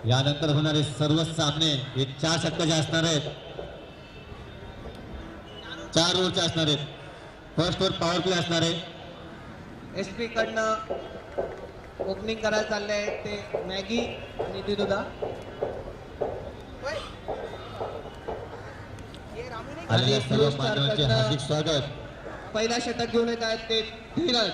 यानंतर होणारे सर्व सामने हे 4 षटकाचे असणार आहेत, 4 ओव्हरचे असणार आहेत. फर्स्ट ओव्हर पॉवर प्ले असणार आहे. एसपी कडनं ओपनिंग करायला चालले आहे ते मॅगी आणि दिनुदा. आलेल्या सर्व मान्यवरांचे हार्दिक स्वागत. पहिला षटक घेऊन येत आहेत ते धीरज.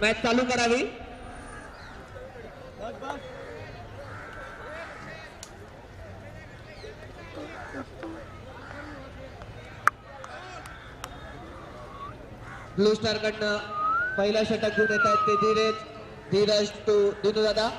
मॅच चालू करावी. ब्लू स्टार कडनं पहिला षटक घेऊन येत आहेत ते धीरज टू दिनू दादा.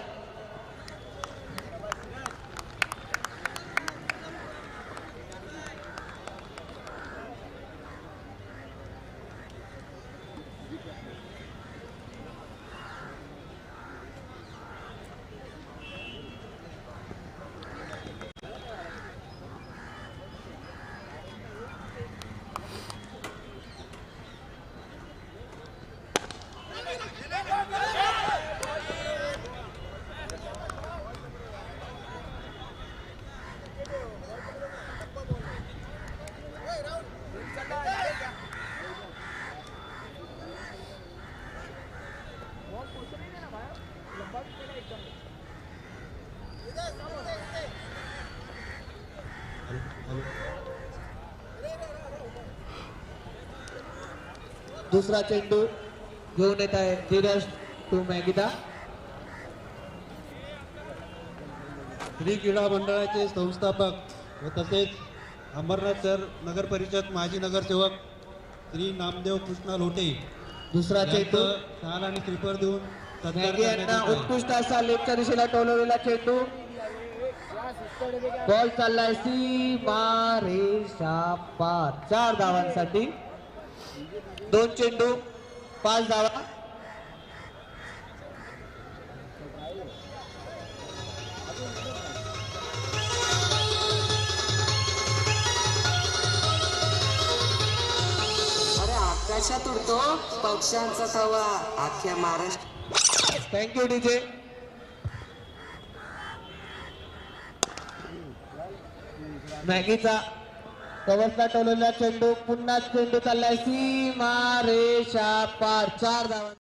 दुसरा चेंडू घेऊन येत आहे धीरज टू मॅगिदा. श्री क्रीडा मंडळाचे संस्थापक व तसेच अंबरनाथ शहर नगर परिषद माजी नगरसेवक श्री नामदेव कृष्णा लोटे दुसरा चेंडू शाल आणि श्रीफळ देऊन सत्कार मॅगी यांना करण्यात येत आहे. उत्कृष्ट असा लेफ्टच्या दिशेला टोलवलेला चेंडू. बॉल चाललाय सीमा रेषा पार. 4 धावांसाठी 2 चेंडू 5 धावा. अरे आकाशात उडतो पक्ष्यांचा थवा अख्ख्या महाराष्ट्र. Thank you DJ. मॅगीचा कव्हरला टोलवलेला चेंडू पुन्हा चेंडू चाललाय सीमा रेषा पार. 4 धावा.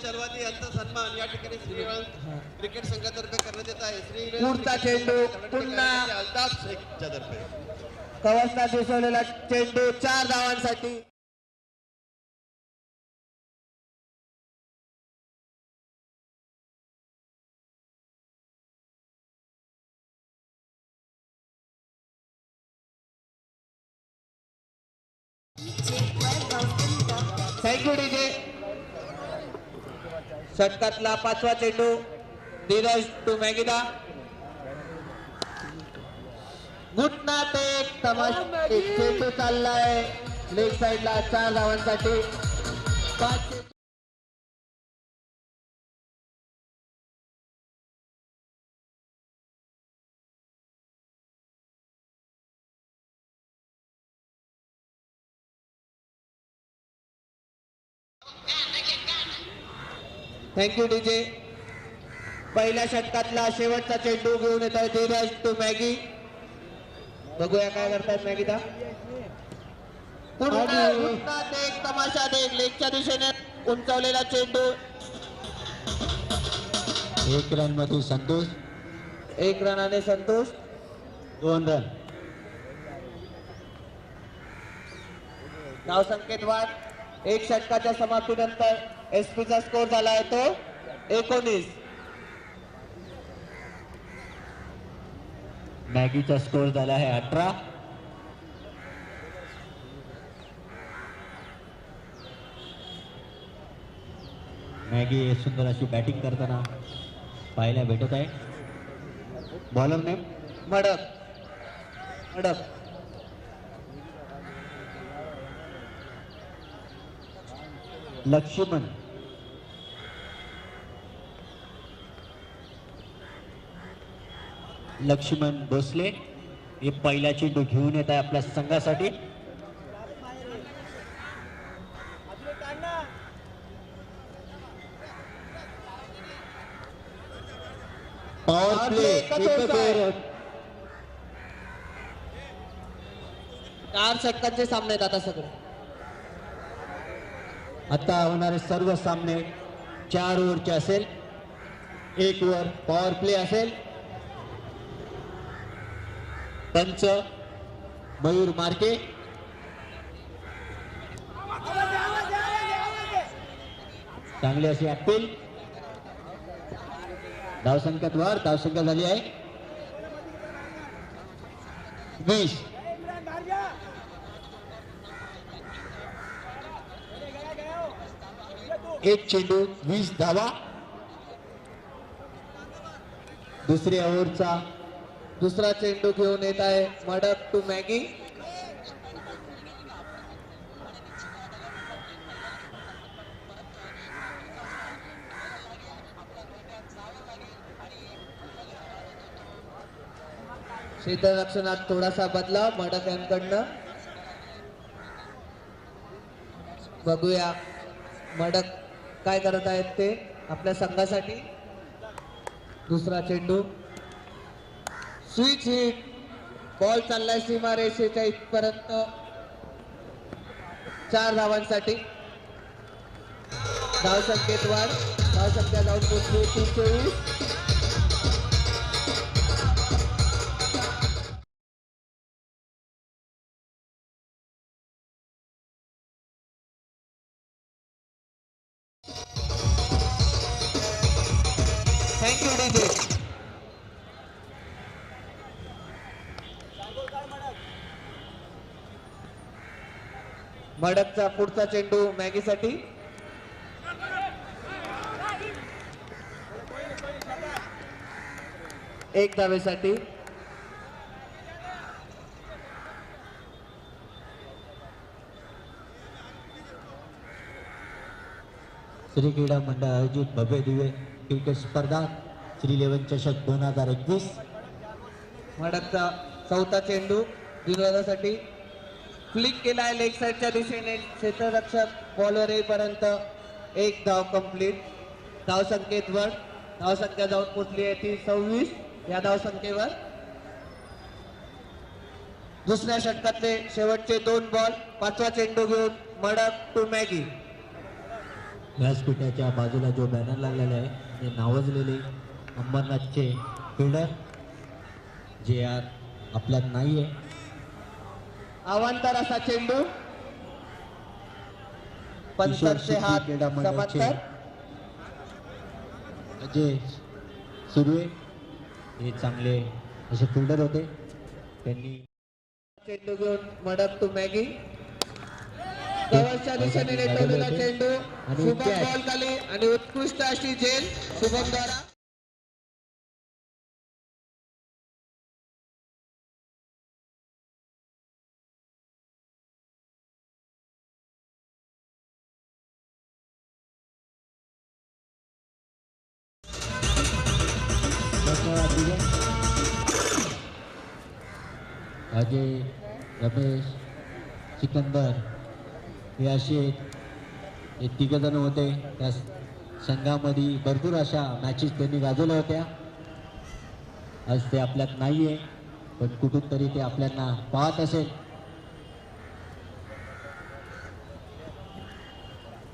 सर्वांनी यांचा सन्मान या ठिकाणी श्रीराम क्रिकेट संघातर्फे करण्यात येत आहे. पुढचा चेंडू पुन्हा अल्ताफ शेखच्या तर्फे कव्हरला दिसवलेला चेंडू 4 धावांसाठी. Thank you DJ. षटकातला 5वा चेंडू धीरज टू मॅगिदा. घुटनात एक तमाशा चेंडू चाललाय लेग साइडला 4 धावांसाठी. 5 थँक्यू डीजे. पहिल्या षटकातला शेवटचा चेंडू घेऊन येत आहे धीरज टू मॅगी. बघूया काय करतायत मॅगीदा. पुन्हा देख तमाशा देख. लेगच्या दिशेने उंचावलेला चेंडू. 1 रन मध्ये संतोष. 1 रनाने संतोष. 2 रन. धाव संकेत वाढ. 1 षटकाच्या समाप्तीनंतर एसपीचा स्कोर झाला आहे तो 19. मॅगीचा स्कोर झाला आहे 18. मॅगी सुंदर अशी बॅटिंग करताना पाहायला भेटत आहे. Bowler name Madak. मडक. लक्ष्मण. लक्ष्मण भोसले हे पहिला चेंडू घेऊन येत आहे आपल्या संघासाठी. Power play. एकच ओव्हर. 4 षटकांचे सामने आहेत आता सगळे. आता होणारे सर्व सामने 4 ओव्हरचे असेल. 1 ओव्हर पॉवर प्ले असेल. पंच मयूर मार्के. चांगली अशी अपील. धावसंख्येत वाढ. धावसंख्या झाली आहे 20. एक चेंडू 20 धावा. दुसऱ्या ओव्हरचा दुसरा चेंडू घेऊन येत आहे मडक टू मॅगी. क्षेत्ररक्षणात थोडासा बदलाव मडक यांकडनं. बघूया मडक काय करत आहेत ते आपल्या संघासाठी. दुसरा चेंडू स्विच हिट. बॉल चाललाय सीमा रेषेच्या इथपर्यंत 4 धावांसाठी. धाव संख्येत वाढ. धाव संख्या जाऊन पोहोचली 23. Thank you DJ. मडकचा पुढचा चेंडू मॅगीसाठी. एक धावेसाठी. श्री क्रीडा मंडळ आयोजित भव्य दिव्य क्रिकेट स्पर्धा श्री लेवन चषक 2021. मडकचा चौथा चेंडू विरोधासाठी. फ्लिक केलाय लेग साईडच्या दिशेने. क्षेत्ररक्षक बॉलवर येईपर्यंत 1 धाव कंप्लीट. धाव संख्येत वर. धाव संख्या जाऊन पोचली आहे ती 26 या धाव संख्येवर. दुसऱ्या षटकातले शेवटचे 2 बॉल. 5वा चेंडू घेऊन मडक टू मॅगी. व्यासपीठाच्या बाजूला जो बॅनर लागलेला आहे ते नावाजलेले अंबरनाथचे फिल्डर जे आज आपल्यात नाही आहे. अवांतर असा चेंडू. पंचाचे हात क्रीडा मंडळाचे समांतर. अजय सुर्वे हे चांगले असे फिल्डर होते. त्यांनी चेंडू घेऊन मडक टू मॅगी. कव्हरच्या दिशेने नेटवलेला चेंडू. शुभम बॉल खाली आणि उत्कृष्ट अशी झेल शुभम द्वारा. अजय रमेश सिकंदर हे असे 3 जण होते. त्या संघामध्ये भरपूर अशा मॅचेस त्यांनी गाजवल्या होत्या. आज ते आपल्यात नाही आहे, पण कुठून तरी ते आपल्याला पाहत असेल.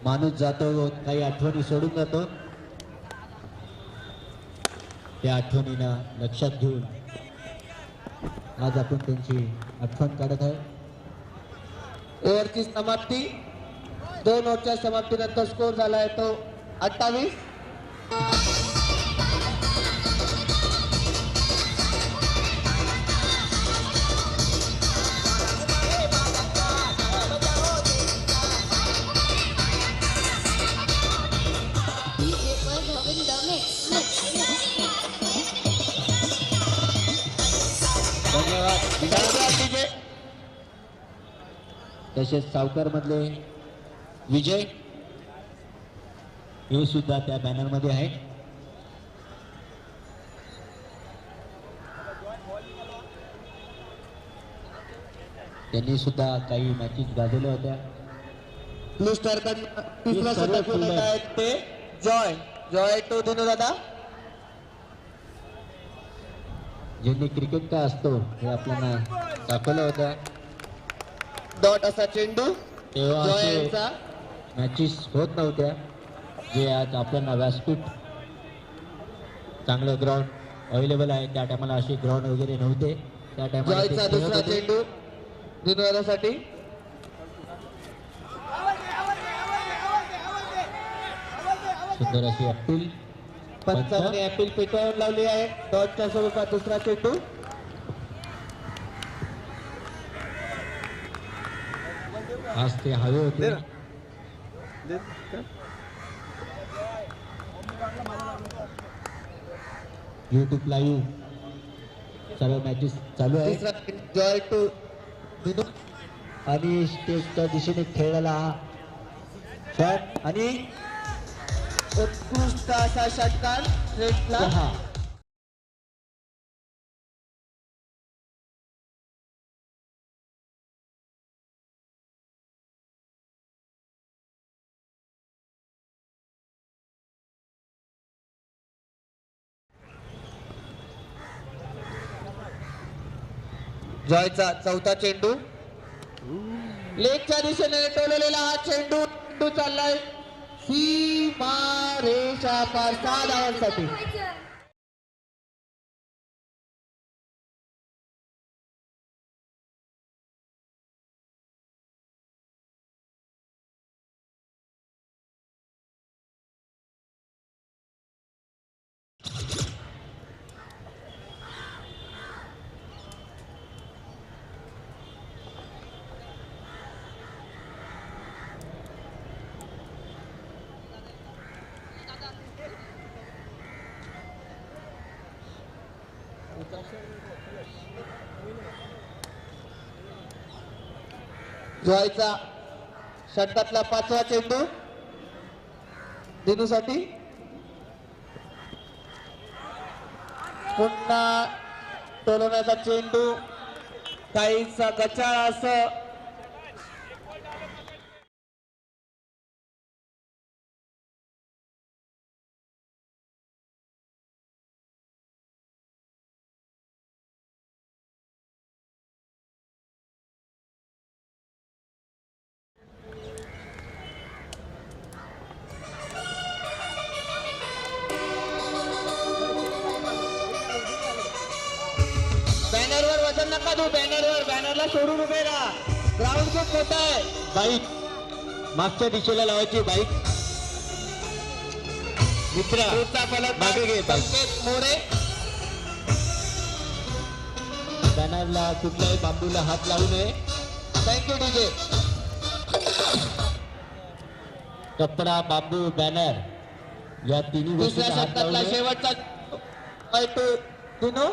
माणूस जातो, काही आठवणी सोडून जातो. त्या आठवणींना लक्षात घेऊन आज आपण त्यांची आठवण काढत आहे. ओव्हरची समाप्ती, 2 ओव्हरच्या समाप्तीनंतर स्कोर झाला आहे तो 28. धन्यवाद. तसेच सावकार मधले विजय हे सुद्धा त्या बॅनर मध्ये आहे. त्यांनी सुद्धा काही मॅचेस गाजवल्या होत्या. ब्लू स्टार कडून तिसरा सर्व षटक fielder. आहेत ते जॉय टू दिनू दादा. ज्यांनी क्रिकेट काय असतो हे आपल्याला दाखवलं होतं. डॉट असा चेंडू तेव्हा जॉय असे यांचा. मॅचेस होत नव्हत्या, जे आज आपल्याला व्यासपीठ चांगलं ग्राउंड अवेलेबल आहे. त्या टायमाला असे ग्राउंड वगैरे नव्हते. त्या टायमाला जॉयचा दुसरा चेंडू दिनू दादासाठी. सुंदर अशी अपील. पंचांनी अपील पेटाळून लावली आहे. डॉटच्या स्वरूपात दुसरा चेंडू. आज ते हवे होते. YouTube लाईव्ह सर्व मॅचेस चालू आहे तिसरा जॉय टू दिनू. आणि स्टेजच्या दिशेने खेळलेला हा शॉट आणि उत्कृष्ट असा षटकार स्ट्रेटला. हा जॉयचा चौथा चेंडू. लेगच्या दिशेने टोललेला हा चेंडू चाललाय सीमा रेषा पार 6 धावांसाठी. जॉयचा षटकातला 5वा चेंडू दिनूसाठी. पुन्हा टोलवण्याचा चेंडू काहीसा गचाळ असं. बॅनरवर वजन नका देऊ. बॅनरला सोडून उभे राहा. ग्राउंड खूप मोठा आहे. बाईक मागच्या दिशेला लावायची. बाईक मित्रा पुढचा फलक मागे घे. संकेत मोरे. बॅनरला कुठल्याही बांबूला हात लावू नये. Thank you DJ. कपडा, बांबू, बॅनर या तिन्ही दुसऱ्या गोष्टींना हात लावू षटकातला नये. शेवटचा टू दिनू.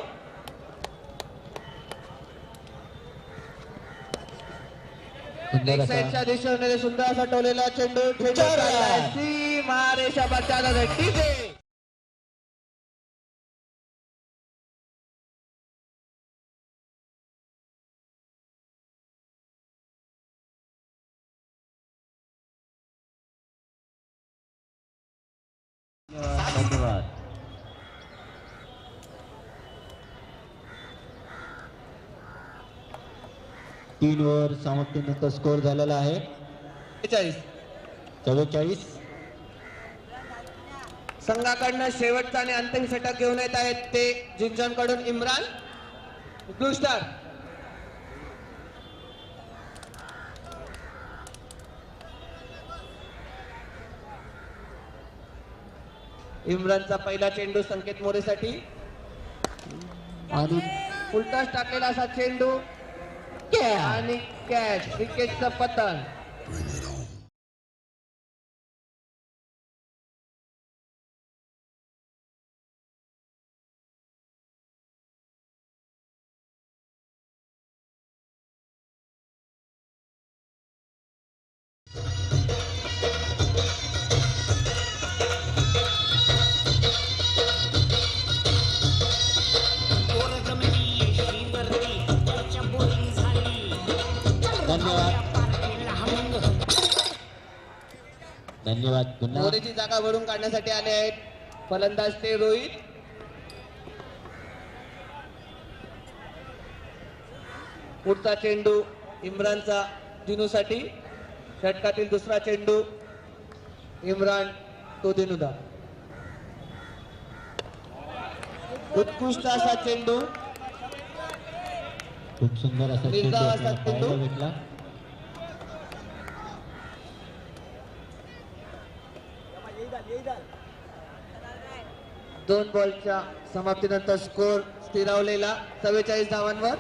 सुंदर एक असा साईडच्या दिशेने सुंदर असा टोलेला चेंडू सीमा रेषा बचावला डीजे. 3 ओव्हर समाप्तीनंतर स्कोर झालेला आहे 44. संघाकडनं शेवटचा आणि अंतिम षटक घेऊन येत आहेत ते जिंजनकडून इम्रान ब्लू स्टार. इम्रानचा पहिला चेंडू संकेत मोरेसाठी आणि उलटाच टाकलेला असा चेंडू आणि कॅच विकेटचं पतन. धन्यवाद पुन्हा मोरेची जागा भरून काढण्यासाठी आले आहेत फलंदाज ते रोहित. पुढचा चेंडू इम्रानचा दिनूसाठी. षटकातील दुसरा चेंडू इम्रान तो दिनूदा. उत्कृष्ट असा चेंडू खूप सुंदर असा चेंडू निर्धाव असा आपल्याला चेंडू. पाहायला भेटला. दोन बॉलच्या समाप्तीनंतर स्कोर स्थिरावलेला 44 धावांवर.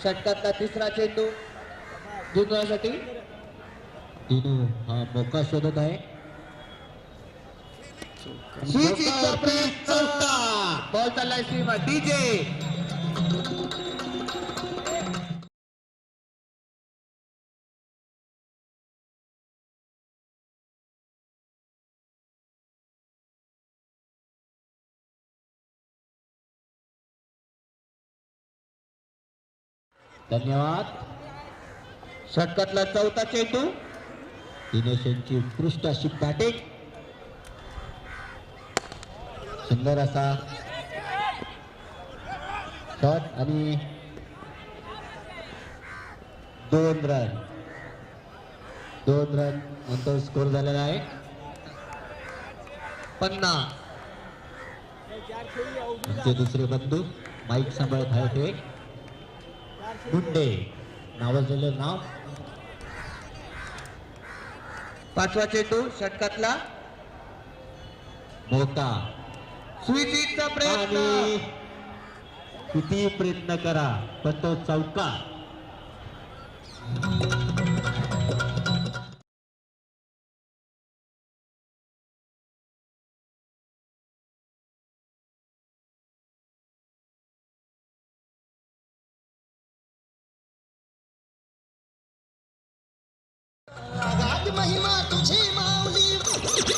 षटकातला तिसरा चेंडू दिनूसाठी. दिनू हा मोका शोधत आहे. स्वीचिंगचा प्रयत्न. बॉल चाललाय सीमा डीजे. धन्यवाद. षटकातला चौथा चेंडू दिनेश यांची उत्कृष्ट अशी बॅटिंग. सुंदर असा शॉट आणि 2 रन नंतर स्कोर झालेला आहे 50. आमचे दुसरे बंधू माईक सांभाळत आहेत हे गुंडे नावाजलेलं नाव. पाचवा चेंडू षटकातला मोका स्वीचिंगचा प्रयत्न. आणि किती प्रयत्न करा पण तो चौका.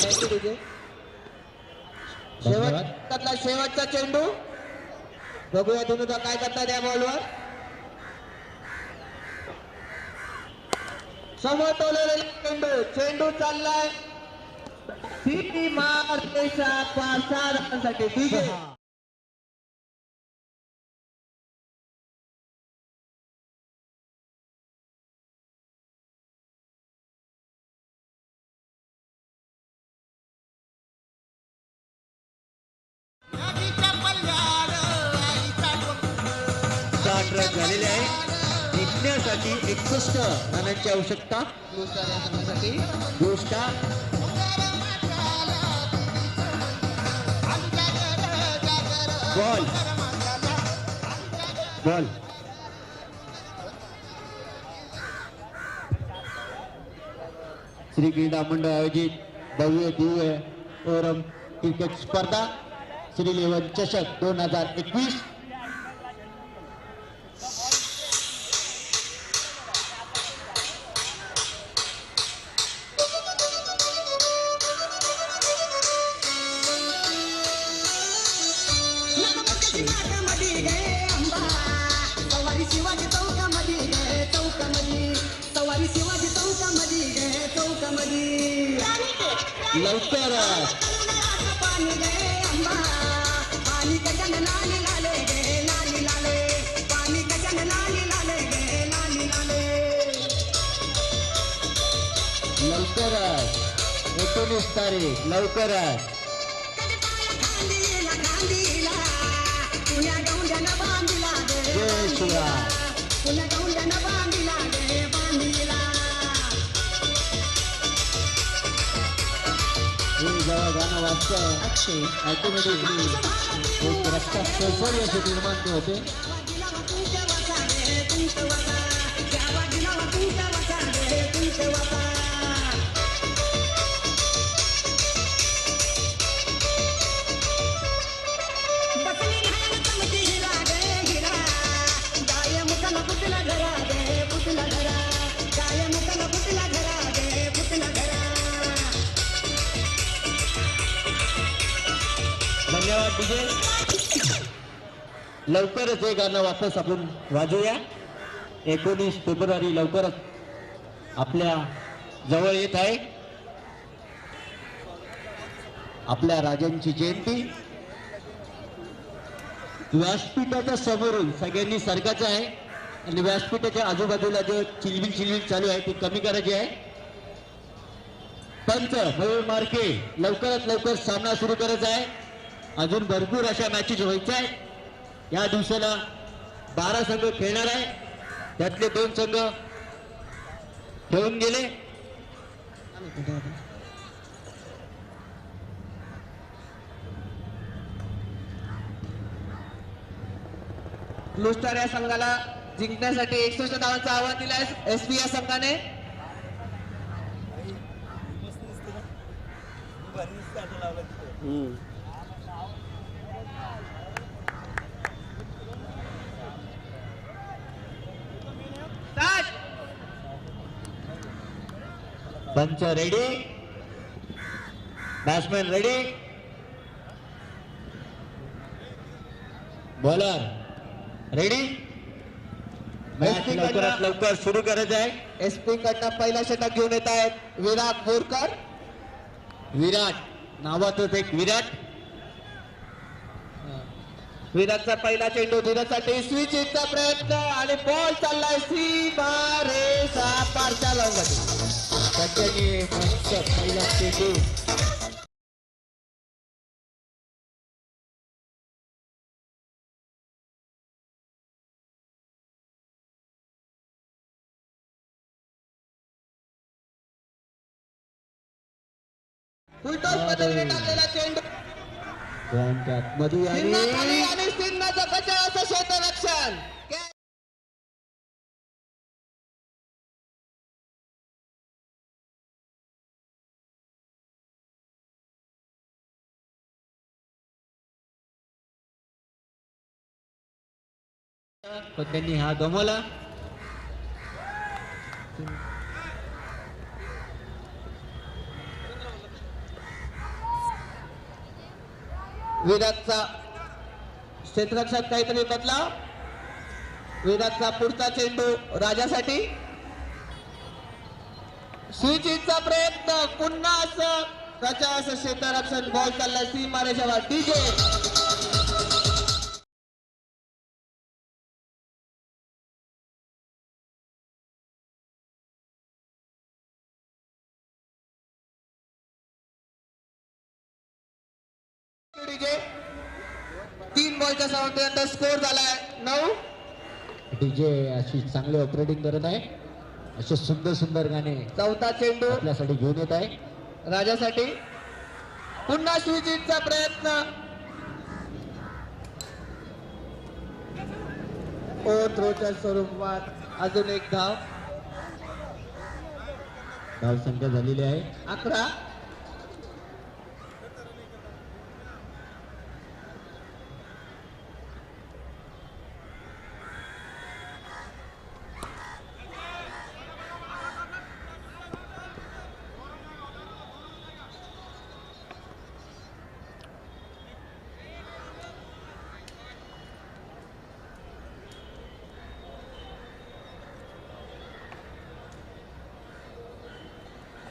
Thank you, DJ. धन्यवाद. शेवटचा शेवटचा चेंडू बघूया दिनूदा काय करतात या बॉलवर. समोर टोललेला चेंडू चाललाय सिटी मार देशा 5 रनांसाठी डीजे. झालेले आहे. जिंकण्यासाठी 61 रनांची आवश्यकता. ब्लू स्टार या संघासाठी. Blue star. बॉल श्री क्रीडा मंडळ आयोजित भव्य दिव्य ओरम क्रिकेट स्पर्धा श्री लेवन चषक 2021. लवकरच पाणी एकोणीस तारीख लवकरच. जय शिवराय. हे जेव्हा गाणं वाजतं ऑटोमॅटिकली एक रक्तात सळसळ असे निर्माण होते. धन्यवाद डीजे. लवकरच हे गाणं वापस आपण वाजवूया. 19 फेब्रुवारी लवकरच आपल्या जवळ येत आहे. आपल्या राजांची जयंती. व्यासपीठाच्या समोरून सगळ्यांनी सरकायचं आहे आणि व्यासपीठाच्या आजूबाजूला जो चिलबिल चालू आहे ती कमी करायची आहे. पंच मयूर मार्के लवकरात लवकर सामना सुरू करायचा आहे. अजून भरपूर अशा मॅचेस व्हायच्या आहेत. या दिवसाला 12 संघ खेळणार आहे. त्यातले 2 संघ खेळून गेले. ब्लू स्टार या संघाला जिंकण्यासाठी 61 धावांचं आव्हान दिलं आहे एसपी या संघाने. पंच ready. Batsman ready. Bowler ready. Match लवकरात लवकर सुरू करायचं आहे. एसपी कडनं पहिला षटक घेऊन येत आहेत विराट बोरकर. विराट नावातच एक विराट. विराटचा पहिला चेंडू धीरजसाठी स्विच इथचा प्रयत्न आणि बॉल चाललाय सीमा रे पारच्या लॉंगमध्ये. सध्याने मस्त पहिला चेंडू. फुलटॉस मध्ये टाकलेला चेंडू मध्ये आणि सिन्नाचं बचाव असं क्षेत्ररक्षण. पण त्यांनी हा गमवला. विराटचा क्षेत्ररक्षक काहीतरी बदला. विराटचा पुढचा चेंडू राजासाठी. स्विचिंगचा प्रयत्न पुन्हा असं त्याच्या असं क्षेत्ररक्षण. बॉल चाललाय सीमारेषा वर. डीजे डीजे 3 बॉलच्या सामन्यानंतर स्कोर झालाय 9. डीजे अशी चांगली ऑपरेटिंग करत आहे. असे सुंदर सुंदर गाणे चौथा चेंडू आपल्यासाठी घेऊन येत आहे. राजासाठी. पुन्हा स्विचिंगचा प्रयत्न. थ्रोच्या स्वरूपात अजून एक धाव. धावसंख्या झालेली आहे 11.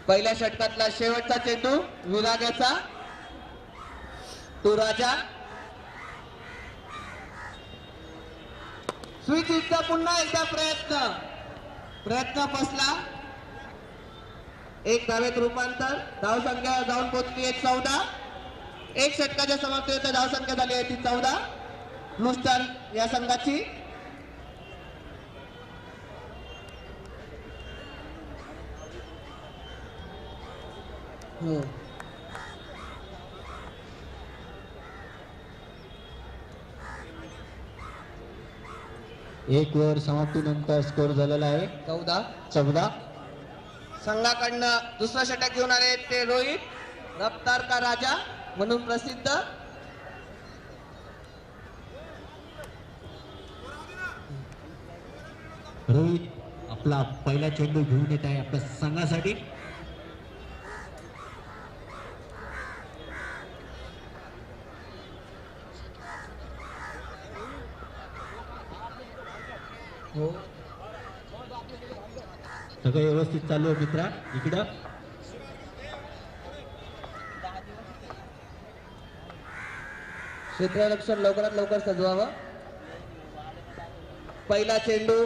पहिल्या षटकातला शेवटचा चेंडू विरागाचा. तो राजा. स्विचिंगचा पुन्हा एकदा प्रयत्न बसला. एक धावेत रूपांतर. धावसंख्या जाऊन पोहोचली आहे 14. एक षटकाच्या समाप्तीनंतर धावसंख्या झाली आहे ती 14 ब्लू स्टार या संघाची. हो एक ओव्हर समाप्तीनंतर स्कोर झालेला आहे 14. संघाकडनं दुसरा षटक घेऊन आले ते रोहित रफ्तार का राजा म्हणून प्रसिद्ध. रोहित आपला पहिला चेंडू घेऊन येत आहे आपल्या संघासाठी. हो सगळं व्यवस्थित चालू आहे मित्रा. इकडं क्षेत्ररक्षण लवकरात लवकर सजवावं. पहिला चेंडू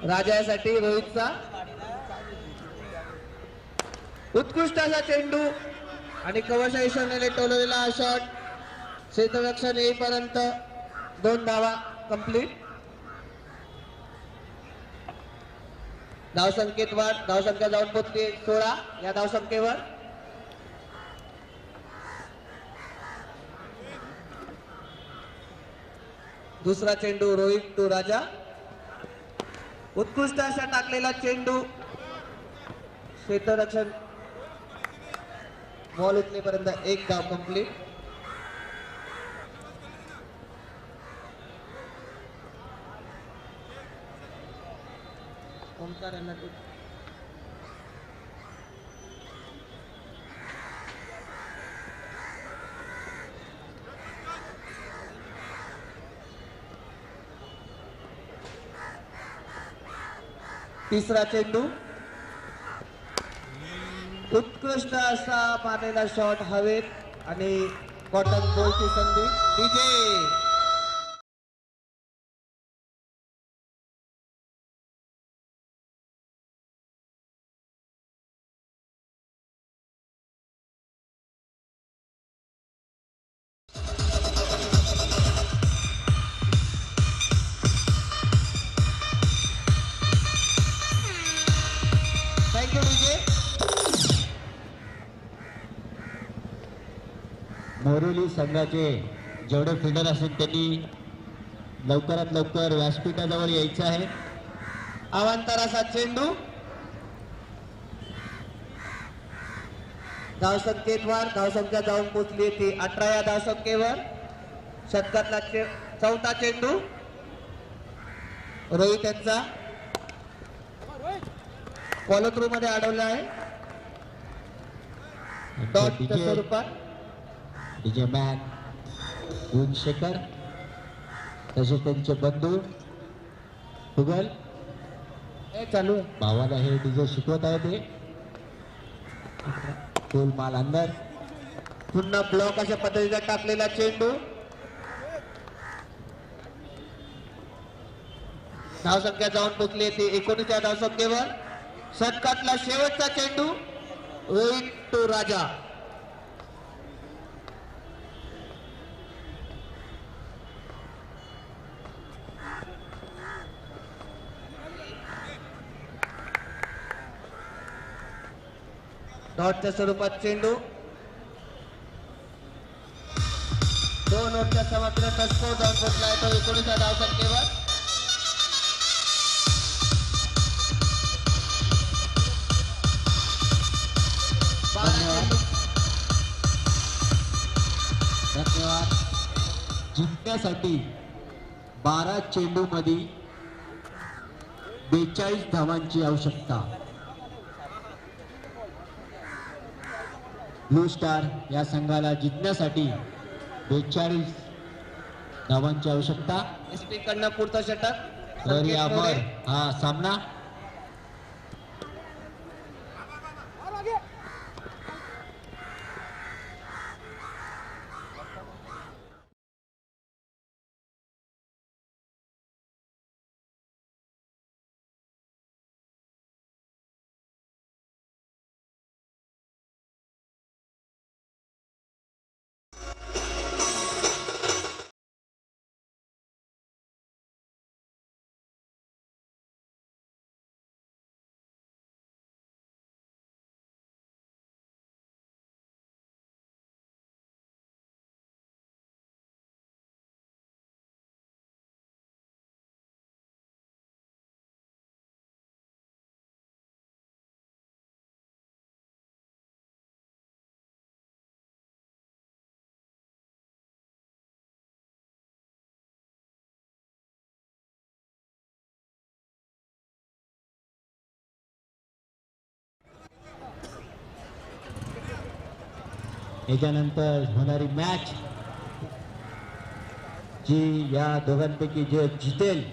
राजासाठी रोहितचा. उत्कृष्ट असा चेंडू आणि कवशा ईशान्याने टोलवलेला हा शॉट. क्षेत्ररक्षण येईपर्यंत 2 धावा कंप्लीट. धावसंख्येत वाढ. धावसंख्या जाऊन पोहोचली 16 या धावसंख्येवर. दुसरा चेंडू रोहित टू राजा. उत्कृष्ट असा टाकलेला चेंडू. क्षेत्ररक्षण बॉल उचलेपर्यंत 1 धाव कंप्लीट. ओमकार यांना तिसरा चेंडू. उत्कृष्ट असा मारलेला शॉट हवेत आणि कॉटन बॉलची संधी. DJ thank you DJ. मोरोली संघाचे जेवढे फिल्डर असतील त्यांनी लवकरात लवकर व्यासपीठाजवळ यायचं आहे. अवांतर असा चेंडू. धावसंख्येत वाढ. धावसंख्या जाऊन पोचली ती 18 या धावसंख्येवर. षटकातला चौथा चेंडू रोहित यांचा फॉलो थ्रू मध्ये अडवला आहे. डॉटच्या स्वरूपात. डीजे मॅन गुणशेखर तसेच त्यांचे बंधू फुगल हे चालू आहे. भावाला हे डीजे शिकवत आहे ते. फुल माल अंदर. पुन्हा ब्लॉक अशा पद्धतीचा टाकलेला चेंडू. धावसंख्या जाऊन पोचली ती 19 या धावसंख्येवर. षटकातला शेवटचा चेंडू रोहित टू राजा. डॉटच्या स्वरूपात चेंडू. 2 ओव्हरच्या समाप्तीनंतर स्कोर जाऊन पोहोचला आहे तो 19 या धावसंख्येवर. धन्यवाद. जिंकण्यासाठी 12 चेंडू मध्ये 42 धावांची आवश्यकता. ब्लू स्टार या संघाला जिंकण्यासाठी 42 धावांची आवश्यकता. एसपी कडनं पुढचा षटक. तर संकेत यावर मोरे. हा सामना याच्यानंतर होणारी मॅच जी या दोघांपैकी जे जितेल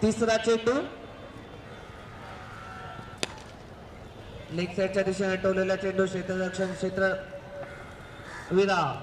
तिसरा चेंडू लेग साईडच्या दिशेने हटवलेला चेंडू क्षेत्ररक्षण क्षेत्र विराम.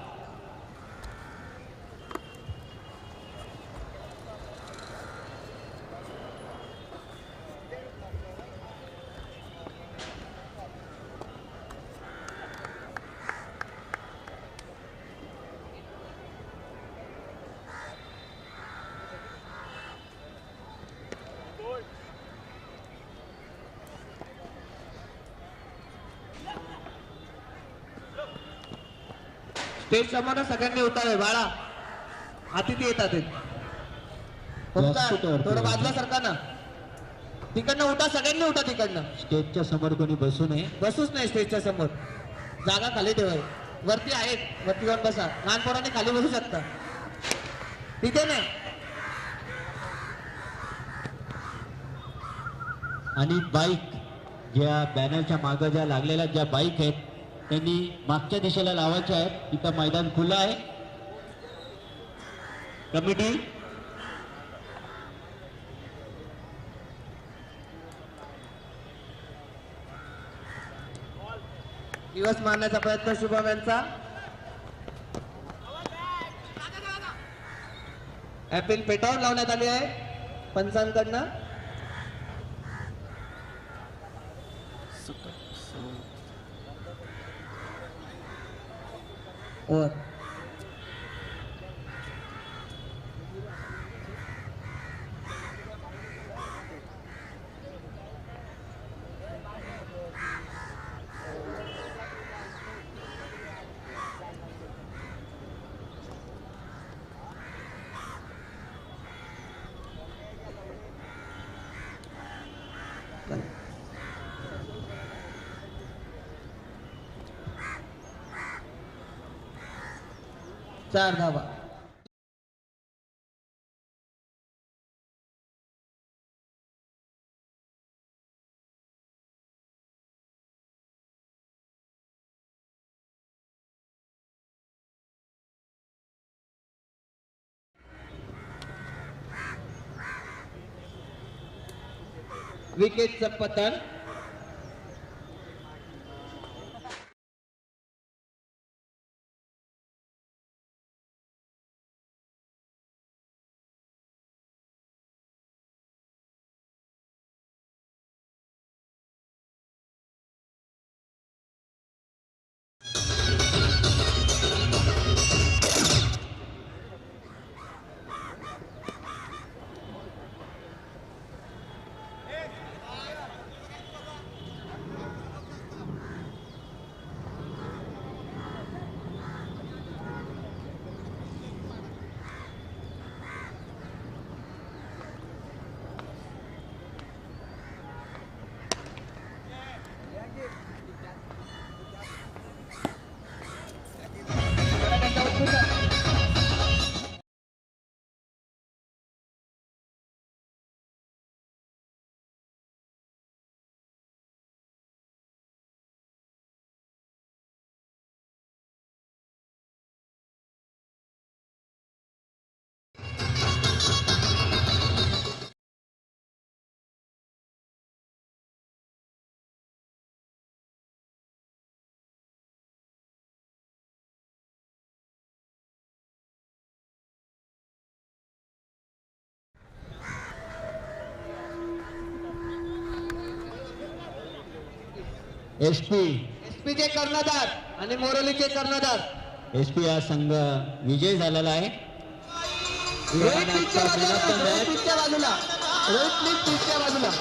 स्टेज समोर सगळ्यांनी उठावे बाळा, अतिथी येतात ते. ओंकार, थोडं बाजूला सरका ना, तिकडनं उठा, सगळ्यांनी उठा तिकडनं. स्टेजच्या समोर कोणी बसू नये. बसूच नाही स्टेजच्या समोर, जागा खाली ठेवाय. वरती आहेत, वरती जाऊन बसा. लहान पोरांनी खाली बसू शकता, तिथे नाही. आणि बाईक ज्या बॅनरच्या मागं ज्या लागलेल्या ज्या बाईक आहेत त्यांनी मागच्या दिशेला लावायच्या आहेत. इथं मैदान खुलं आहे. कमिटी दिवस मारण्याचा प्रयत्न शुभम यांचा. ऍपिल पेटावून लावण्यात आली आहे पंचांकडनं. ओव्हर. चार धावा. विकेटचं पतन. एसपीचे कर्णधार आणि मोरोलीचे कर्णधार. एसपी हा संघ विजय झालेला आहे. रोहित पिचच्या बाजूला, रोहित पिचच्या बाजूला.